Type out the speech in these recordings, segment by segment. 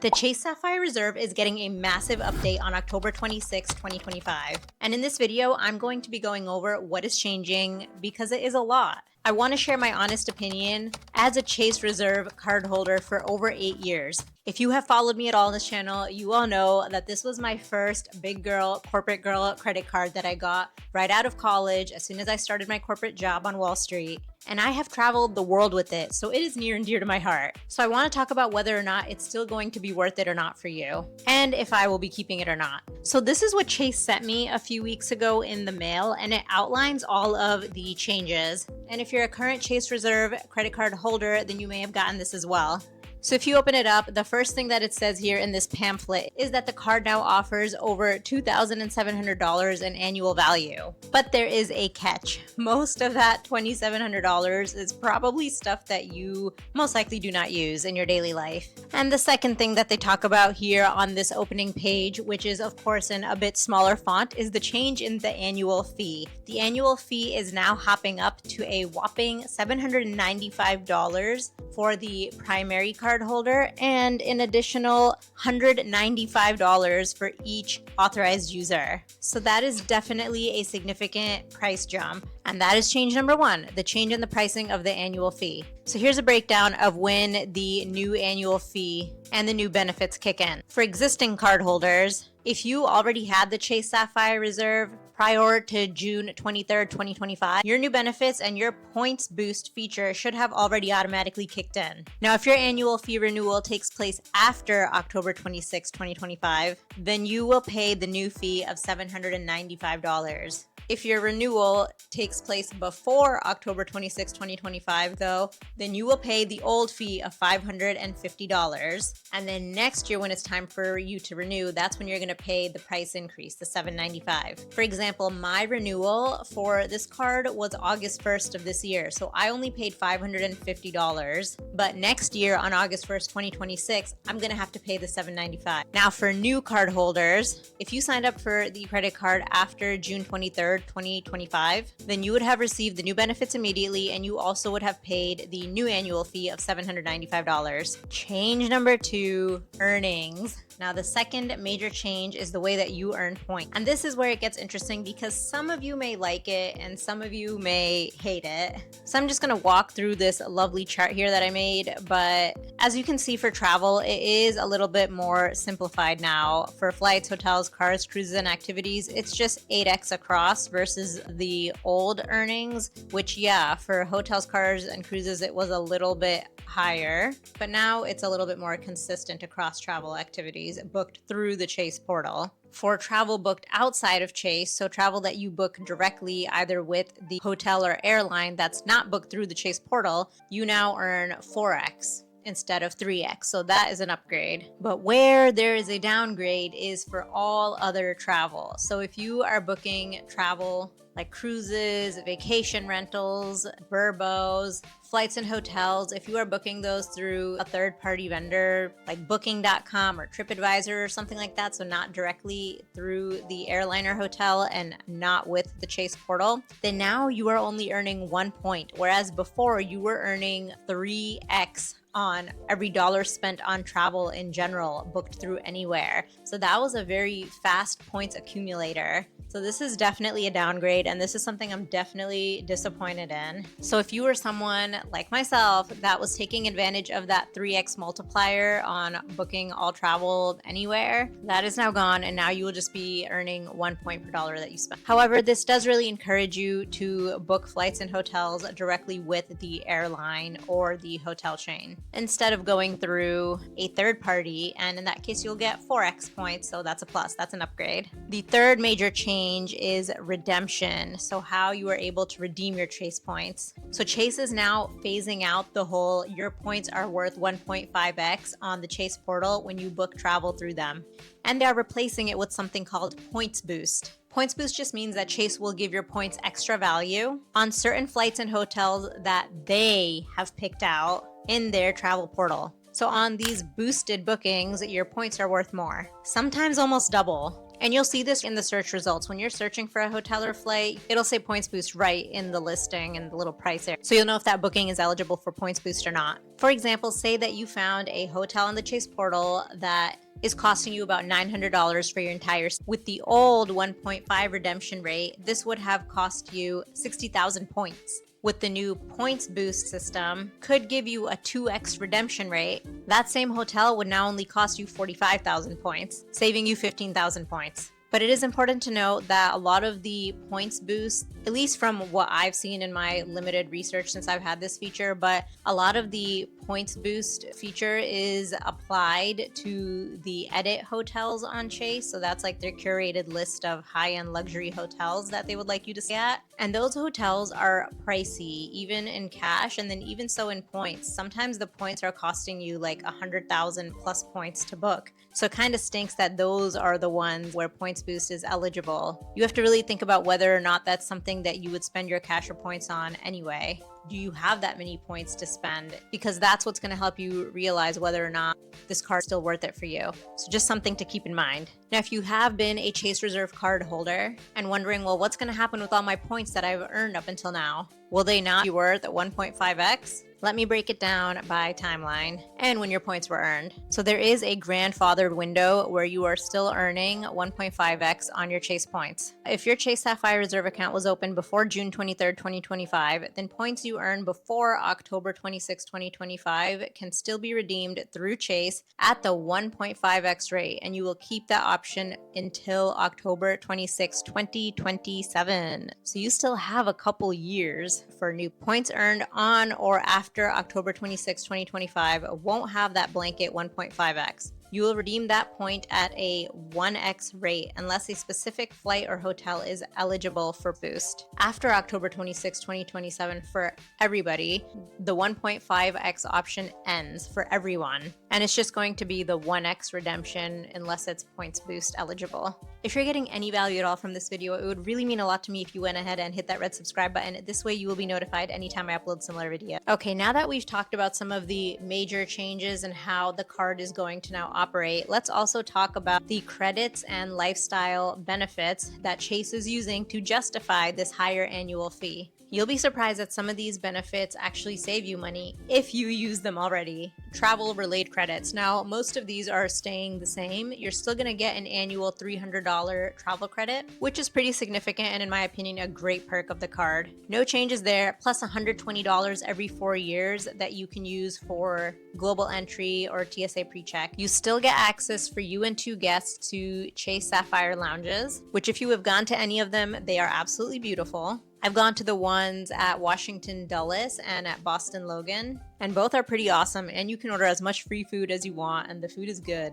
The Chase Sapphire Reserve is getting a massive update on October 26, 2025. And in this video, I'm going to be going over what is changing because it is a lot. I want to share my honest opinion as a Chase Reserve card holder for over 8 years. If you have followed me at all on this channel, you all know that this was my first big girl, corporate girl credit card that I got right out of college as soon as I started my corporate job on Wall Street. And I have traveled the world with it, so it is near and dear to my heart. So I want to talk about whether or not it's still going to be worth it or not for you, and if I will be keeping it or not. So this is what Chase sent me a few weeks ago in the mail, and it outlines all of the changes. And if you're a current Chase Reserve credit card holder, then you may have gotten this as well. So if you open it up, the first thing that it says here in this pamphlet is that the card now offers over $2,700 in annual value. But there is a catch. Most of that $2,700 is probably stuff that you most likely do not use in your daily life. And the second thing that they talk about here on this opening page, which is of course in a bit smaller font, is the change in the annual fee. The annual fee is now hopping up to a whopping $795 for the primary card holder and an additional $195 for each authorized user. So that is definitely a significant price jump. And that is change number one, the change in the pricing of the annual fee. So here's a breakdown of when the new annual fee and the new benefits kick in. For existing cardholders, if you already had the Chase Sapphire Reserve prior to June 23rd, 2025, your new benefits and your points boost feature should have already automatically kicked in. Now, if your annual fee renewal takes place after October 26, 2025, then you will pay the new fee of $795. If your renewal takes place before October 26, 2025, though, then you will pay the old fee of $550. And then next year, when it's time for you to renew, that's when you're going to pay the price increase, the $795. For example, my renewal for this card was August 1st of this year, so I only paid $550. But next year, on August 1st, 2026, I'm going to have to pay the $795. Now, for new card holders, if you signed up for the credit card after June 23rd, 2025, then you would have received the new benefits immediately, and you also would have paid the new annual fee of $795. Change number two, earnings. Now, the second major change is the way that you earn points. And this is where it gets interesting because some of you may like it and some of you may hate it. So I'm just going to walk through this lovely chart here that I made. But as you can see, for travel, it is a little bit more simplified now. For flights, hotels, cars, cruises, and activities, it's just 8x across versus the old earnings, which, yeah, for hotels, cars, and cruises, it was a little bit higher. But now it's a little bit more consistent across travel activities booked through the Chase portal. For travel booked outside of Chase, so travel that you book directly either with the hotel or airline that's not booked through the Chase portal, you now earn 4x instead of 3x. So that is an upgrade. But where there is a downgrade is for all other travel. So if you are booking travel like cruises, vacation rentals, burbos, flights and hotels, if you are booking those through a third-party vendor like booking.com or TripAdvisor or something like that, so not directly through the airline or hotel and not with the Chase portal, then now you are only earning 1 point, whereas before you were earning 3x on every dollar spent on travel in general, booked through anywhere. So that was a very fast points accumulator. So this is definitely a downgrade, and this is something I'm definitely disappointed in. So if you were someone like myself that was taking advantage of that 3x multiplier on booking all travel anywhere, that is now gone, and now you will just be earning 1 point per dollar that you spend. However, this does really encourage you to book flights and hotels directly with the airline or the hotel chain instead of going through a third party, and in that case you'll get 4x points, so that's a plus, that's an upgrade. The third major change is redemption, so how you are able to redeem your Chase points. So Chase is now phasing out the whole your points are worth 1.5x on the Chase portal when you book travel through them, and they are replacing it with something called Points Boost. Points Boost just means that Chase will give your points extra value on certain flights and hotels that they have picked out in their travel portal. So on these boosted bookings, your points are worth more, sometimes almost double. And you'll see this in the search results. When you're searching for a hotel or flight, it'll say points boost right in the listing and the little price there. So you'll know if that booking is eligible for points boost or not. For example, say that you found a hotel on the Chase portal that is costing you about $900 for your entire stay. With the old 1.5 redemption rate, this would have cost you 60,000 points. With the new points boost system, could give you a 2x redemption rate. That same hotel would now only cost you 45,000 points, saving you 15,000 points. But it is important to note that a lot of the points boost, at least from what I've seen in my limited research since I've had this feature, but a lot of the points boost feature is applied to the edit hotels on Chase. So that's like their curated list of high-end luxury hotels that they would like you to stay at. And those hotels are pricey, even in cash, and then even so in points. Sometimes the points are costing you like 100,000 plus points to book. So it kind of stinks that those are the ones where points boost is eligible. You have to really think about whether or not that's something that you would spend your cash or points on anyway. Do you have that many points to spend? Because that's what's going to help you realize whether or not this card is still worth it for you. So just something to keep in mind. Now, if you have been a Chase Reserve card holder and wondering, well, what's going to happen with all my points that I've earned up until now? Will they not be worth 1.5x? Let me break it down by timeline and when your points were earned. So there is a grandfathered window where you are still earning 1.5x on your Chase points. If your Chase Sapphire Reserve account was open before June 23rd, 2025, then points you earn before October 26, 2025 can still be redeemed through Chase at the 1.5x rate, and you will keep that option until October 26, 2027. So you still have a couple years for new points earned on or after October 26, 2025 won't have that blanket 1.5x. You will redeem that point at a 1x rate unless a specific flight or hotel is eligible for boost. After October 26, 2027 for everybody, the 1.5x option ends for everyone. And it's just going to be the 1x redemption unless it's points boost eligible. If you're getting any value at all from this video, it would really mean a lot to me if you went ahead and hit that red subscribe button. This way you will be notified anytime I upload similar video. Okay, now that we've talked about some of the major changes and how the card is going to now operate, let's also talk about the credits and lifestyle benefits that Chase is using to justify this higher annual fee. You'll be surprised that some of these benefits actually save you money if you use them already. Travel-related credits. Now, most of these are staying the same. You're still going to get an annual $300 travel credit, which is pretty significant and in my opinion, a great perk of the card. No changes there, plus $120 every 4 years that you can use for global entry or TSA pre-check. You still get access for you and 2 guests to Chase Sapphire lounges, which if you have gone to any of them, they are absolutely beautiful. I've gone to the ones at Washington Dulles and at Boston Logan, and both are pretty awesome, and you can order as much free food as you want, and the food is good.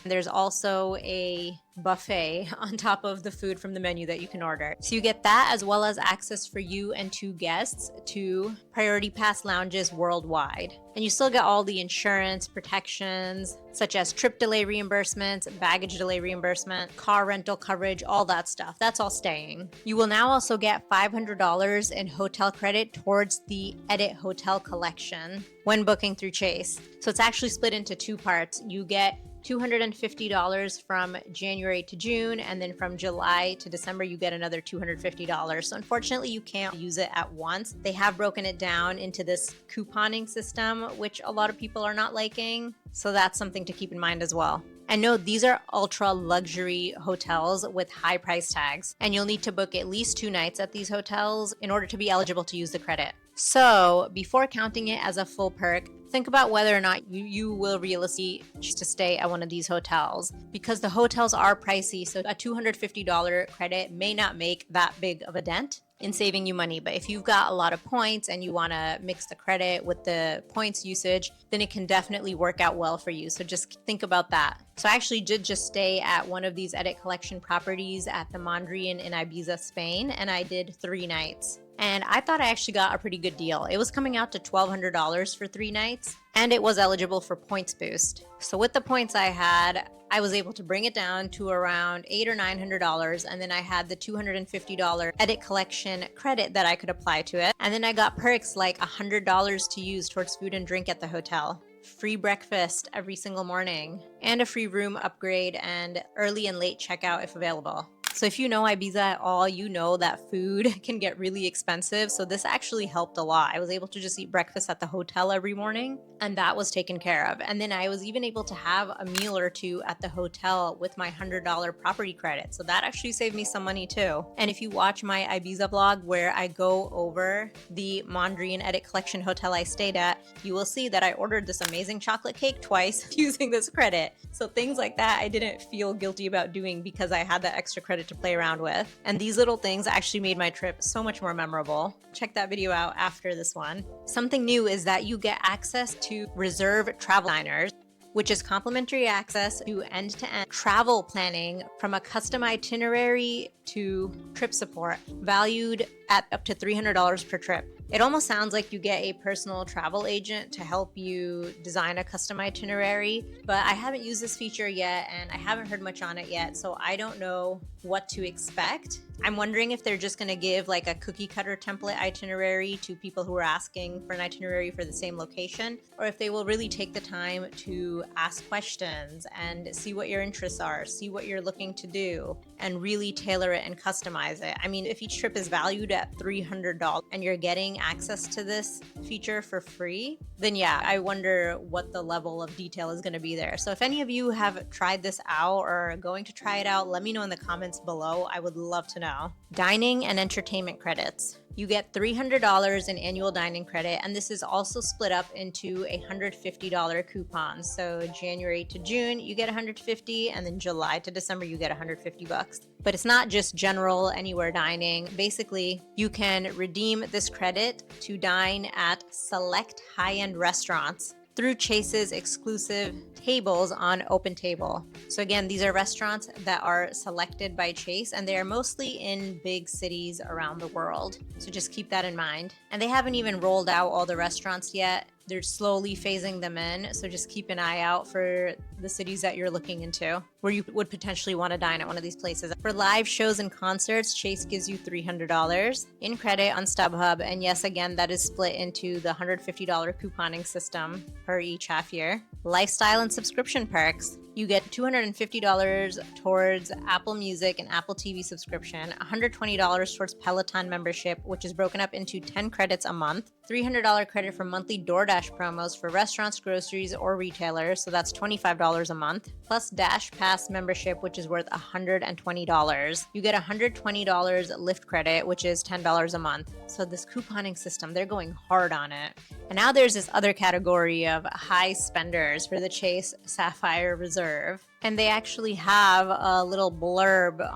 There's also a buffet on top of the food from the menu that you can order. So you get that as well as access for you and 2 guests to Priority Pass lounges worldwide. And you still get all the insurance protections such as trip delay reimbursements, baggage delay reimbursement, car rental coverage, all that stuff. That's all staying. You will now also get $500 in hotel credit towards the Edit Hotel Collection when booking through Chase. So it's actually split into 2 parts. You get $250 from January to June, and then from July to December you get another $250. So unfortunately you can't use it at once. They have broken it down into this couponing system, which a lot of people are not liking. So that's something to keep in mind as well. And no, these are ultra luxury hotels with high price tags, and you'll need to book at least 2 nights at these hotels in order to be eligible to use the credit. So before counting it as a full perk, think about whether or not you will realistically choose to stay at one of these hotels, because the hotels are pricey. So a $250 credit may not make that big of a dent in saving you money. But if you've got a lot of points and you want to mix the credit with the points usage, then it can definitely work out well for you. So just think about that. So I actually did just stay at one of these Edit Collection properties at the Mondrian in Ibiza, Spain, and I did 3 nights. And I thought I actually got a pretty good deal. It was coming out to $1,200 for 3 nights, and it was eligible for points boost. So with the points I had, I was able to bring it down to around $800 or $900, and then I had the $250 Edit Collection credit that I could apply to it. And then I got perks like $100 to use towards food and drink at the hotel. free breakfast every single morning, and a free room upgrade and early and late checkout if available. So if you know Ibiza at all, you know that food can get really expensive. So this actually helped a lot. I was able to just eat breakfast at the hotel every morning, and that was taken care of. And then I was even able to have a meal or two at the hotel with my $100 property credit. So that actually saved me some money too. And if you watch my Ibiza vlog where I go over the Mondrian Edit Collection hotel I stayed at, you will see that I ordered this amazing chocolate cake twice using this credit. So things like that I didn't feel guilty about doing because I had that extra credit to play around with. And these little things actually made my trip so much more memorable. Check that video out after this one. Something new is that you get access to Reserve travel designers, which is complimentary access to end-to-end travel planning from a custom itinerary to trip support, valued at up to $300 per trip. It almost sounds like you get a personal travel agent to help you design a custom itinerary, but I haven't used this feature yet and I haven't heard much on it yet, so I don't know what to expect. I'm wondering if they're just gonna give like a cookie cutter template itinerary to people who are asking for an itinerary for the same location, or if they will really take the time to ask questions and see what your interests are, see what you're looking to do, and really tailor it and customize it. I mean, if each trip is valued at $300 and you're getting access to this feature for free, then yeah, I wonder what the level of detail is gonna be there. So if any of you have tried this out or are going to try it out, let me know in the comments below. I would love to know. Dining and entertainment credits. You get $300 in annual dining credit, and this is also split up into a $150 coupon. So January to June, you get $150, and then July to December, you get $150. But it's not just general anywhere dining. Basically, you can redeem this credit to dine at select high-end restaurants through Chase's exclusive tables on Open Table. So again, these are restaurants that are selected by Chase, and they are mostly in big cities around the world. So just keep that in mind. And they haven't even rolled out all the restaurants yet. They're slowly phasing them in, so just keep an eye out for the cities that you're looking into where you would potentially want to dine at one of these places. For live shows and concerts, Chase gives you $300 in credit on StubHub, and yes, again, that is split into the $150 couponing system per each half year. Lifestyle and subscription perks. You get $250 towards Apple Music and Apple TV subscription, $120 towards Peloton membership, which is broken up into 10 credits a month, $300 credit for monthly DoorDash promos for restaurants, groceries, or retailers, so that's $25 a month, plus Dash Pass membership, which is worth $120. You get $120 Lyft credit, which is $10 a month. So this couponing system, they're going hard on it. And now there's this other category of high spenders for the Chase Sapphire Reserve. And they actually have a little blurb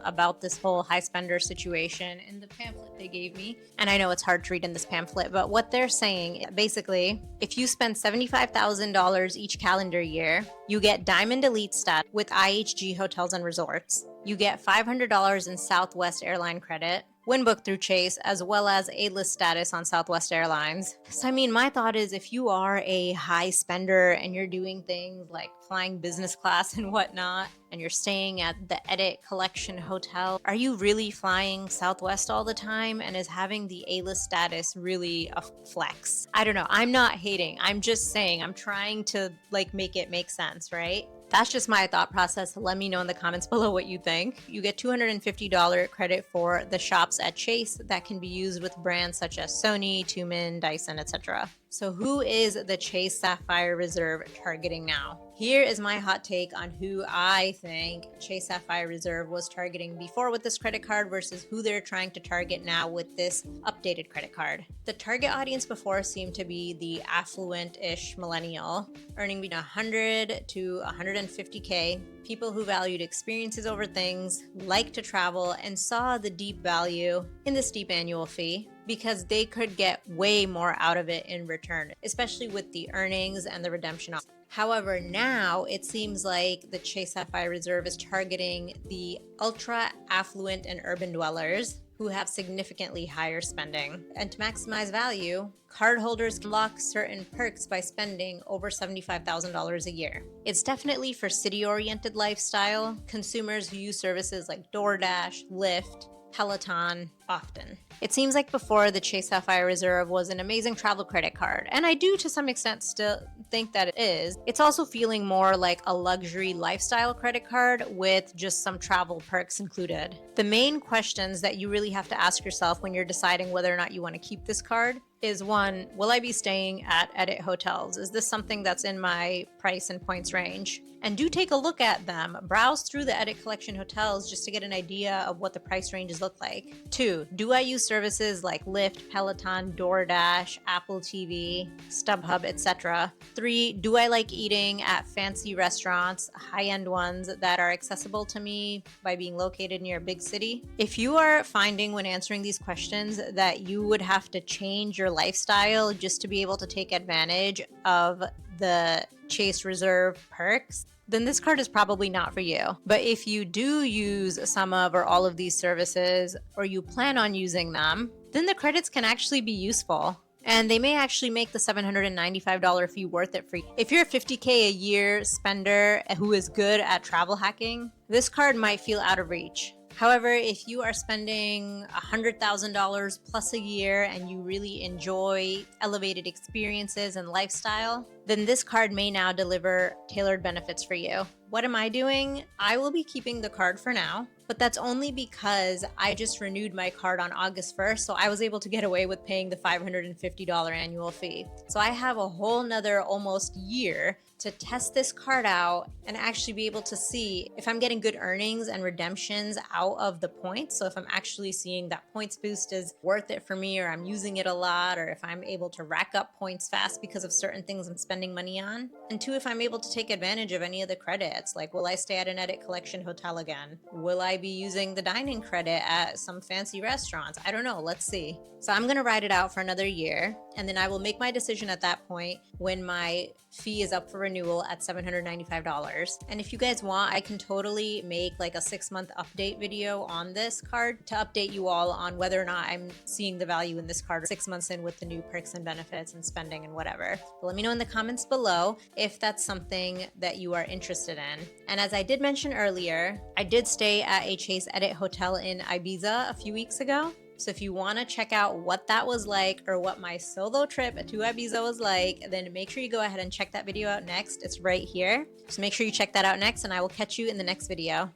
about this whole high spender situation in the pamphlet they gave me. And I know it's hard to read in this pamphlet, but what they're saying, basically, if you spend $75,000 each calendar year, you get Diamond Elite status with IHG Hotels and Resorts. You get $500 in Southwest airline credit, Winbook through Chase, as well as A-list status on Southwest Airlines. So I mean, my thought is if you are a high spender and you're doing things like flying business class and whatnot, and you're staying at the Edit Collection Hotel, are you really flying Southwest all the time? And is having the A-list status really a flex? I don't know. I'm not hating. I'm just saying, I'm trying to like make it make sense, right? That's just my thought process. Let me know in the comments below what you think. You get $250 credit for the shops at Chase that can be used with brands such as Sony, Tuman, Dyson, etc. So who is the Chase Sapphire Reserve targeting now? Here is my hot take on who I think Chase Sapphire Reserve was targeting before with this credit card versus who they're trying to target now with this updated credit card. The target audience before seemed to be the affluent-ish millennial, earning between 100 to 150K, people who valued experiences over things, liked to travel, and saw the deep value in the steep annual fee, because they could get way more out of it in return, especially with the earnings and the redemption. However, now it seems like the Chase Sapphire Reserve is targeting the ultra affluent and urban dwellers who have significantly higher spending. And to maximize value, cardholders can lock certain perks by spending over $75,000 a year. It's definitely for city-oriented lifestyle consumers who use services like DoorDash, Lyft, Peloton often. It seems like before the Chase Sapphire Reserve was an amazing travel credit card, and I do to some extent still think that it is. It's also feeling more like a luxury lifestyle credit card with just some travel perks included. The main questions that you really have to ask yourself when you're deciding whether or not you want to keep this card is one, will I be staying at Edit hotels? Is this something that's in my price and points range? And do take a look at them. Browse through the Edit Collection hotels just to get an idea of what the price ranges look like. 2, do I use services like Lyft, Peloton, DoorDash, Apple TV, StubHub, etc.? 3, do I like eating at fancy restaurants, high-end ones that are accessible to me by being located near a big city? If you are finding when answering these questions that you would have to change your lifestyle just to be able to take advantage of the Chase Reserve perks, then this card is probably not for you. But if you do use some of or all of these services, or you plan on using them, then the credits can actually be useful. And they may actually make the $795 fee worth it for you. If you're a $50K a year spender who is good at travel hacking, this card might feel out of reach. However, if you are spending $100,000 plus a year and you really enjoy elevated experiences and lifestyle, then this card may now deliver tailored benefits for you. What am I doing? I will be keeping the card for now, but that's only because I just renewed my card on August 1st, so I was able to get away with paying the $550 annual fee. So I have a whole nother almost year to test this card out and actually be able to see if I'm getting good earnings and redemptions out of the points. So if I'm actually seeing that points boost is worth it for me, or I'm using it a lot, or if I'm able to rack up points fast because of certain things I'm spending money on. And 2, if I'm able to take advantage of any of the credits, like will I stay at an Edit Collection hotel again? Will I be using the dining credit at some fancy restaurants? I don't know, let's see. So I'm gonna ride it out for another year, and then I will make my decision at that point when my fee is up for renewal at $795. And if you guys want, I can totally make like a 6-month update video on this card to update you all on whether or not I'm seeing the value in this card 6 months in with the new perks and benefits and spending and whatever. But let me know in the comments below if that's something that you are interested in. And as I did mention earlier, I did stay at a Chase Edit hotel in Ibiza a few weeks ago. So if you want to check out what that was like, or what my solo trip to Ibiza was like, then make sure you go ahead and check that video out next. It's right here. So make sure you check that out next, and I will catch you in the next video.